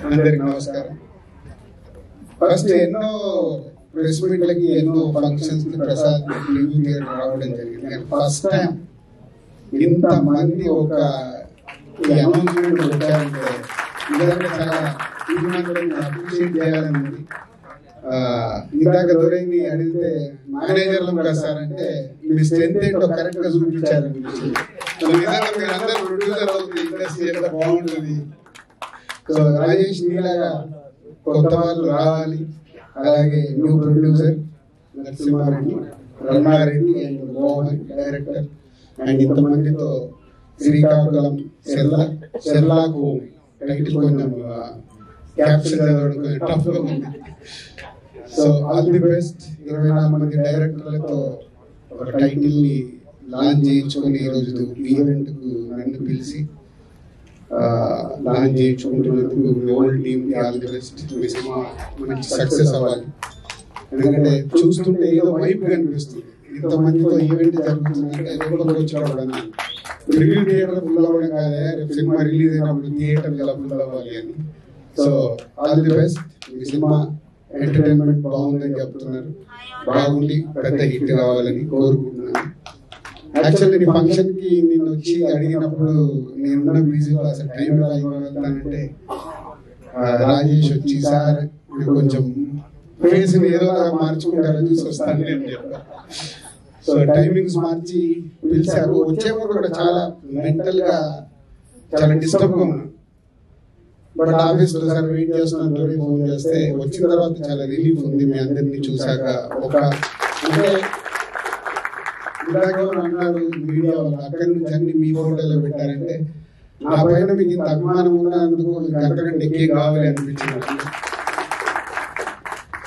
అందరికి నమస్కారం. ఫస్ట్ ఎన్నో ప్రెస్ మీట్లకి ఎన్నో ఫంక్షన్స్ కి ప్రసాద్ రివ్యూ థియేటర్ రావడం జరిగింది. నేను ఫస్ట్ టైం ఇంతమంది ఒక అనౌన్స్మెంట్ వచ్చారంటే నిజంగా చాలా అప్రిషియేట్ చేయాలని ఉంది. ఇందాక దొరైంది అడిగితే మేనేజర్లు కదా సార్ అంటే మీ స్ట్రెంత్ ఏంటో కరెక్ట్ గా చూపించారు. నిజంగా మీరందరూ ప్రొడ్యూసర్ అవుతుంది ఇండస్ట్రీ ఎంత బాగుంటుంది. సో రాజేష్ నీలాగా కొత్త వాళ్ళు రావాలి. అలాగే new producer Narasimha Reddy, Ramana Reddy and Mohan director and ఇంతమందితో శ్రీకాకుళం షెర్లాక్ టైటిల్ కొంచెం క్యాప్షన్ చదవడం టఫ్ గా ఉంది. So all the best. 24 మంది డైరెక్టర్లతో ఒక టైటిల్ ని లాంచ్ చేయించుకుని ఈరోజు ఈవెంట్ కు నన్ను పిలిచి లాంచ్ చేయించుకుంటున్నందుకు మీ ఓల్డ్ టీమ్ కి all the best. Me cinema మంచి సక్సెస్ అవ్వాలి. ఎందుకంటే చూస్తుంటే ఏదో వైబ్ కనిపిస్తుంది. ఇంతమందితో ఈవెంట్ జరుగుతుందంటే రివ్యూ థియేటర్ ఫుల్ అవ్వడం కాదే, రేపు సినిమా రిలీజ్ అయినప్పుడు థియేటర్ ఎలా ఫుల్ అవ్వాలి అని. So all the best. Me cinema entertainment బాగుందని చెప్తున్నారు. బాగుండి పెద్ద హిట్ కావాలని కోరుకుంటున్నాను. యాక్చువల్లీ నీ ఫంక్షన్ కి నేను వచ్చి అడిగినప్పుడు నేనున్న బిజీలో అసలు టైం ఎలా ఇవ్వగలుగుతానంటే రాజేష్ వచ్చి సార్ కొంచెం ఫేస్ ఏదో మార్చుకుంటారని చూసి వస్తాను నేను చెప్పాను. సో టైమింగ్స్ మార్చి పిలిచారు. వచ్చేప్పుడు కూడా చాలా మెంటల్ గా చాలా డిస్టర్బ్ గా ఉన్నాను. బట్ ఆఫీస్ లో సార్ వెయిట్ చేస్తున్నాను ఫోన్ చేస్తే వచ్చిన తర్వాత చాలా రిలీఫ్ ఉంది. మీ అందరినీ చూసాక ఒక అంటే అన్నారు మీడియా వాళ్ళు అక్కడి నుంచి అన్ని మీ ఫోటోలో పెట్టారంటే నా పైన మీకు ఇంత అభిమానం ఉన్నందుకు మీకు అంతకంటే ఎక్కువ కావాలి అనిపించింది.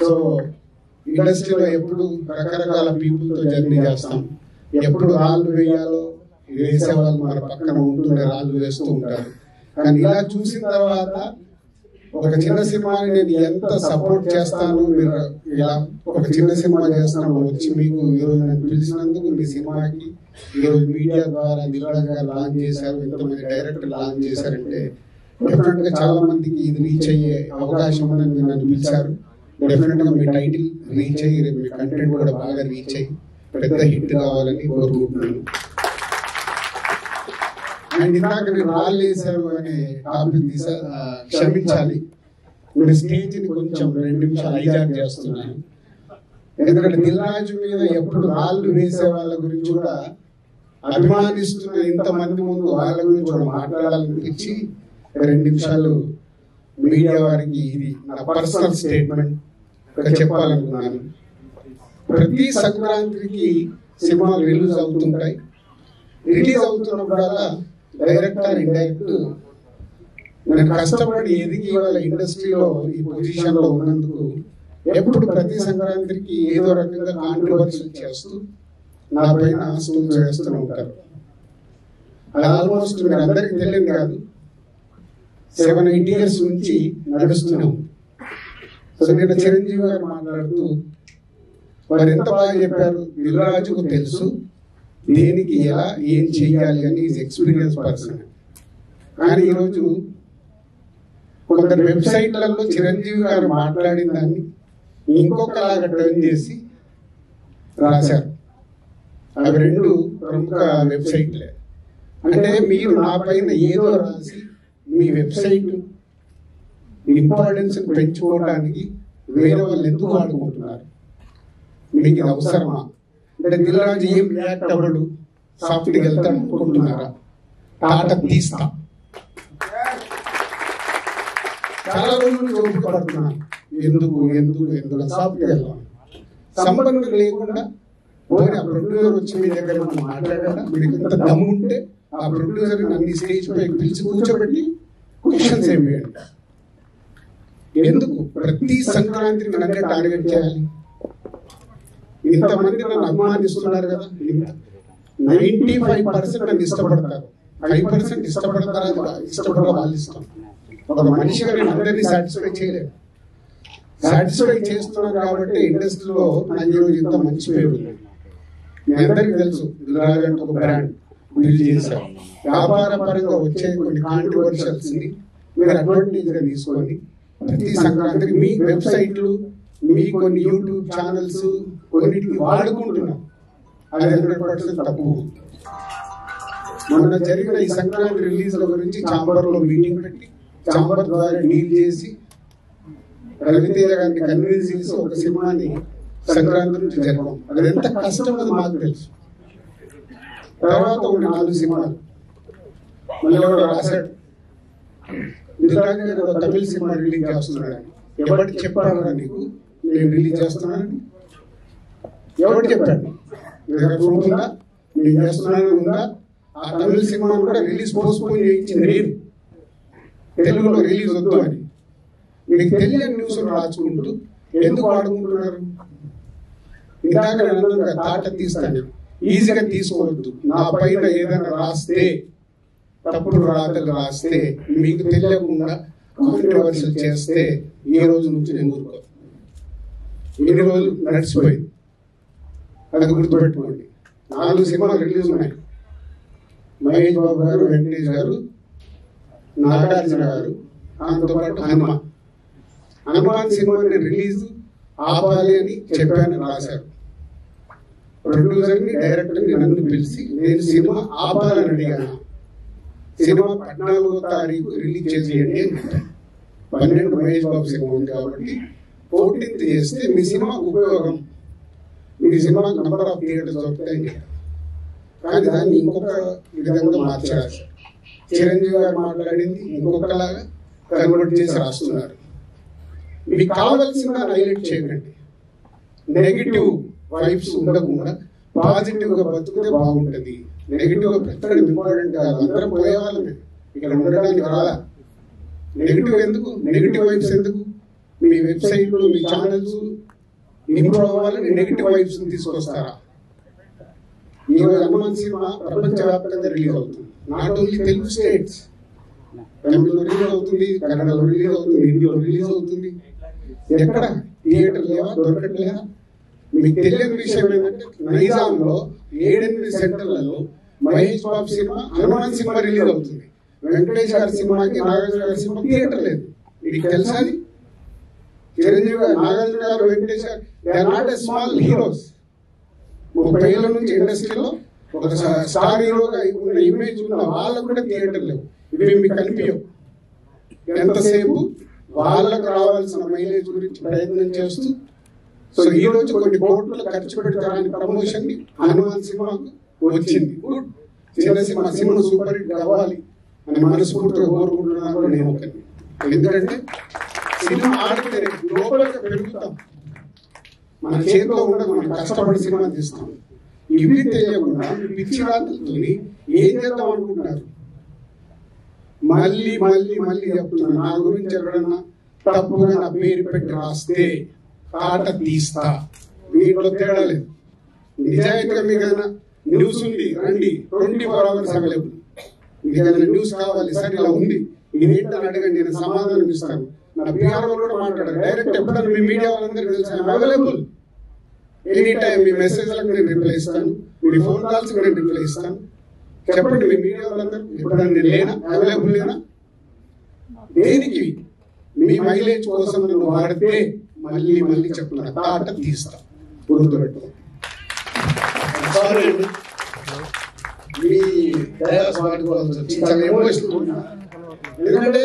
సో ఇండస్ట్రీలో ఎప్పుడు రకరకాల పీపుల్ తో జర్నీ చేస్తాం. ఎప్పుడు రాళ్ళు వేయాలో వేసే వాళ్ళు మన పక్కన ఉంటుండే రాళ్ళు వేస్తూ ఉంటారు. కానీ ఇలా చూసిన తర్వాత ఒక చిన్న సినిమాని నేను ఎంత సపోర్ట్ చేస్తాను, మీరు ఇలా ఒక చిన్న సినిమా చేస్తున్నాము వచ్చి మీకు ఈరోజు నన్ను పిలిచినందుకు మీ సినిమాకి ఈరోజు మీడియా ద్వారా దిల్రాజు గారు లాంచ్ చేశారు, ఎంతమంది డైరెక్టర్ లాంచ్ చేశారంటే డెఫినెట్ గా చాలా మందికి ఇది రీచ్ అయ్యే అవకాశం ఉందని మీరు నన్ను పిలిచారు. డెఫినెట్ గా మీ టైటిల్ రీచ్ అయ్యి రేపు మీ కంటెంట్ కూడా బాగా రీచ్ అయ్యి పెద్ద హిట్ కావాలని కోరుకుంటున్నాను. అండ్ ఇందాక నేను రాళ్ళు వేశారు అనే టాపిక్ తీసా, క్షమించాలి. మీరు స్టేజ్ ని కొంచెం 2 నిమిషాలు హైజాక్ చేస్తున్నాను. ఎందుకంటే దిల్రాజు మీద ఎప్పుడు రాళ్ళు వేసే వాళ్ళ గురించి కూడా అభిమానిస్తున్న ఇంతమంది ముందు వాళ్ళ గురించి కూడా మాట్లాడాలనిపించి 2 నిమిషాలు మీడియా వారికి ఇది నా పర్సనల్ స్టేట్మెంట్ చెప్పాలనుకున్నాను. ప్రతి సంక్రాంతికి సినిమాలు రిలీజ్ అవుతుంటాయి. రిలీజ్ అవుతున్నప్పుడల్లా డైరెక్టర్ ఇండైరెక్ట్ నేను కష్టపడి ఎదిగి వాళ్ళ ఇండస్ట్రీలో ఈ పొజిషన్ లో ఉన్నందుకు ఎప్పుడు ప్రతి సంక్రాంతికి ఏదో రకంగా కాంట్రవర్సీ చేస్తూ నా పైన ఆస్తులు చేస్తూ ఉంటారు. అది ఆల్మోస్ట్ మీరు అందరికి తెలియదు కాదు, 7-8 years నుంచి నడుస్తున్నాం. సో నేను చిరంజీవి గారు మాట్లాడుతూ వారు ఎంత బాగా చెప్పారు, దిల్రాజుకు తెలుసు దేనికి ఎలా ఏం చెయ్యాలి అని ఈజ్ ఎక్స్పీరియన్స్ పర్సన్. కానీ ఈరోజు కొందరు వెబ్సైట్లలో చిరంజీవి గారు మాట్లాడిన దాన్ని ఇంకొకలాగా టర్న్ చేసి రాశారు. అవి 2 ప్రముఖ వెబ్సైట్లే. అంటే మీరు నా పైన ఏదో రాసి మీ వెబ్సైట్ ఇంపార్టెన్స్ పెంచుకోవడానికి వేరే వాళ్ళు ఎందుకు వాడుకుంటున్నారు? మీకు ఇది అవసరమా? అంటే దిల్రాజు ఏం రియాక్ట్ అవ్వడు, సాఫ్ట్గా వెళ్తాడు అనుకుంటున్నారా? తాట తీస్తా. చాలా రోజులు ఓపిక పడుతున్నాను. ఎందుకు సాఫ్ట్గా వెళ్తాం. సంబంధం లేకుండా పోనీ ఆ ప్రొడ్యూసర్ వచ్చి మీ దగ్గర మాట్లాడారా? మీకు ఎంత దమ్ము ఉంటే ఆ ప్రొడ్యూసర్ అన్ని స్టేజ్ పై పిలిచి కూర్చోబెట్టి క్వశ్చన్స్ ఏమి వేయండి. ఎందుకు ప్రతి సంక్రాంతికి నన్నే టార్గెట్ చేయాలి? ఇంతమంది నన్ను అభిమానిస్తున్నారు కదా. 95% నన్ను ఇష్టపడతారు, 5% ఇష్టపడతారా? ఇష్టపడ వాళ్ళు ఇష్టం. ఒక మనిషిగా నేను అందరినీ సాటిస్ఫై చేయలేదు. సాటిస్ఫై చేస్తున్నాను కాబట్టి ఇండస్ట్రీలో నాకు ఈరోజు ఇంత మంచి పేరు ఉంది. మీ అందరికీ తెలుసు దిల్రాజు అంటే ఒక బ్రాండ్ బిల్డ్ చేశారు. వ్యాపార పరంగా వచ్చే కొన్ని కాంట్రవర్షియల్స్ ని మీరు అడ్వాంటేజ్ గా తీసుకొని ప్రతి సంక్రాంతికి మీ వెబ్సైట్లు, మీ కొన్ని యూట్యూబ్ ఛానల్స్ కొన్నిటికి వాడుకుంటున్నాం. అది 100% తప్పు. మొన్న జరిగిన ఈ సంక్రాంతి రిలీజ్ల గురించి ఛాంబర్ లో మీటింగ్ పెట్టి ఛాంబర్ ద్వారా డీల్ చేసి రవితేజ గారిని కన్విన్స్ చేసి ఒక సినిమాని సంక్రాంతి నుంచి జరగడం, అది ఎంత కష్టం అది మాకు తెలుసు. తర్వాత ఒక 4 సినిమాలు మళ్ళీ కూడా రాశాడు, దిల్రాజు గారు ఒక తమిళ సినిమా రిలీజ్ చేస్తున్నాడు. ఎవరికి చెప్పాడు నీకు నేను రిలీజ్ చేస్తున్నానని? ఎవరు చెప్పాడు? ప్రూఫ్ ఉందా? నేను చేస్తున్నానని ఉందా? ఆ తమిళ సినిమా కూడా రిలీజ్ పోస్ట్పోన్ చేయించింది నేను, తెలుగులో రిలీజ్ వద్దు అని. మీకు తెలియని న్యూస్ రాసుకుంటూ ఎందుకు వాడుకుంటున్నారు? ఇందాక నేను తాట తీస్తాను, ఈజీగా తీసుకోవద్దు. నా పైన ఏదైనా రాస్తే, తప్పుడు రాతలు రాస్తే, మీకు తెలియకుండా కాంట్రవర్సల్ చేస్తే ఈ రోజు నుంచి నేను ఊరుకో. ఎన్ని రోజులు నడిచిపోయింది, అది గుర్తుపెట్టుకోండి. 4 సినిమాలు రిలీజ్ ఉన్నాయి. మహేష్ బాబు గారు, వెంకటేష్ గారు, నాగార్జున గారు, దాంతో పాటు హనుమాన్ సినిమాని రిలీజ్ ఆపాలి అని చెప్పాను, రాశారు. ప్రొడ్యూసర్ని, డైరెక్టర్ని నన్ను పిలిచి నేను సినిమా ఆపాలని అడిగాను. సినిమా 14వ తారీఖు రిలీజ్ చేసేయండి అని చెప్పాను. 12 మహేష్ బాబు సినిమా ఉంది కాబట్టి 14th చేస్తే మీ సినిమా ఉపయోగం, మీ సినిమాకి నంబర్ ఆఫ్ థియేటర్స్ దొరుకుతాయి. కానీ దాన్ని ఇంకొక విధంగా మార్చారు. చిరంజీవి గారు మాట్లాడింది ఇంకొకలాగా కన్వర్ట్ చేసి రాస్తున్నారు. మీకు కావాల్సిన హైలైట్ చేయకండి. నెగిటివ్ వైబ్స్ ఉండకుండా పాజిటివ్ గా బతుకుతే బాగుంటది. నెగిటివ్ గా పెట్టడం ఇంపార్టెంట్ కాదు. అందరం పోయేవాళ్ళమే, ఇక్కడ ఉండడానికి రాలా. నెగిటివ్ ఎందుకు? నెగిటివ్ వైబ్స్ ఎందుకు? మీ వెబ్సైట్లు, మీ ఛానల్స్ ఇంప్రూవ్ అవ్వాలని నెగిటివ్ వైబ్స్ తీసుకొస్తారా? ఈరోజు హనుమాన్ సినిమా ప్రపంచవ్యాప్తంగా రిలీజ్ అవుతుంది. నాట్ ఓన్లీ తెలుగు స్టేట్స్, తమిళలో రిలీజ్ అవుతుంది, కన్నడలో రిలీజ్ అవుతుంది, హిందీలో రిలీజ్ అవుతుంది. ఎక్కడ థియేటర్ లేవా? దొరకట్లేదా? మీకు తెలియని విషయం ఏంటంటే నైజాంలో 7-8 సెంటర్లలో Mahesh Babu cinema, Hanuman cinema release అవుతుంది. వెంకటేష్ గారి సినిమాకి, నాగార్జున గారి సినిమా థియేటర్ లేదు. మీకు తెలుసా? అది చిరంజీవి గారు, Nagarjuna garu, Venkatesh garu, they are not a small heroes. 30 ఏళ్ళ నుంచి ఇండస్ట్రీలో ఒక స్టార్ హీరోగా ఉన్న ఇమేజ్ ఉన్న వాళ్ళకు కూడా థియేటర్ లేవు. ఇవి మీకు కనిపించవు. ఎంతసేపు వాళ్ళకు రావాల్సిన మైలేజ్ గురించి ప్రయత్నం చేస్తూ, సో ఈ రోజు కొన్ని కోట్లు ఖర్చు పెడతారని ప్రమోషన్ హనుమాన్ సినిమాకు వచ్చింది. గుడ్, చిన్న సినిమా సూపర్ హిట్ కావాలి అని మనస్ఫూర్తిగా కోరుకుంటున్నాను కూడా నేను ఒకటి. ఎందుకంటే సినిమా ఆడితే లోపలికి పెరుగుతాం, మన చేతిలో ఉండదు. మనం కష్టపడి సినిమా తీస్తాం. ఇవి తెలియకుండా పిచ్చి రాత్రులతో ఏం చేద్దాం అనుకుంటున్నారు? మళ్ళీ మళ్ళీ మళ్ళీ చెప్తున్నా, నా గురించి ఎవరన్నా తప్పుగా నా పేరు పెట్టి రాస్తే తాట తీస్తా. దీంట్లో తేడా లేదు. నిజాయితీగా మీకు ఏదైనా న్యూస్ ఉంది రండి, 24 hours అవైలబుల్. మీకు ఏదైనా న్యూస్ కావాలి, సార్ ఇలా ఉంది, ఇదేంటని అడగండి, నేను సమాధానం ఇస్తాను. నా పిఆర్ఓ కూడా మాట్లాడారు డైరెక్ట్. ఎప్పుడైనా మీ మీడియా వాళ్ళందరికీ తెలుసు అవైలబుల్ ఎనీ టైం. మీ మెసేజ్లకు నేను రిప్లై ఇస్తాను, మీ ఫోన్ కాల్స్ నేను రిప్లై ఇస్తాను. చెప్పండి మీ మీడియా వాళ్ళందరూ ఎప్పుడైనా నేను లేనా, అవైలబుల్ లేనా? దేనికి? మీ మైలేజ్ కోసం నువ్వు వాడితే మళ్ళీ మళ్ళీ చెప్తున్నా, తాట తీస్తా. గుర్తుపెట్టు. మీ డయాస్ వాడుకోవాల్సి వచ్చి చాలా ఎమోషనల్ ఉన్నా. ఎందుకంటే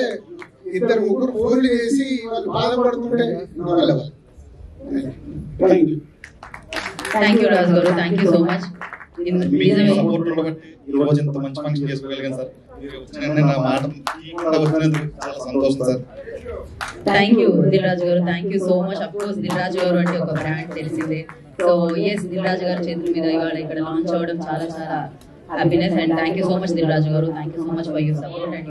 2-3 ఫోన్లు చేసి వాళ్ళు బాధపడుతుంటే థ్యాంక్ యూ రాజు గారు, థ్యాంక్ యూ సో మచ్. ఈ రోజు ఇంత మంచి ఫంక్షన్ చేసుకోగలిగాను సార్. నా మాట వచ్చినందుకు చాలా సంతోషం సార్. థ్యాంక్ యూ దిల్రాజు గారు, thank you so much. Of course Dil Raju గారు అంటే ఒక బ్రాండ్ తెలిసిందే. సో ఎస్, దిల్రాజు గారి చేతుల మీద ఇవాళ ఇక్కడ లాంచ్ అవ్వడం చాలా చాలా happiness. And thank you so much Dil Raju గారు, thank you so much for your support.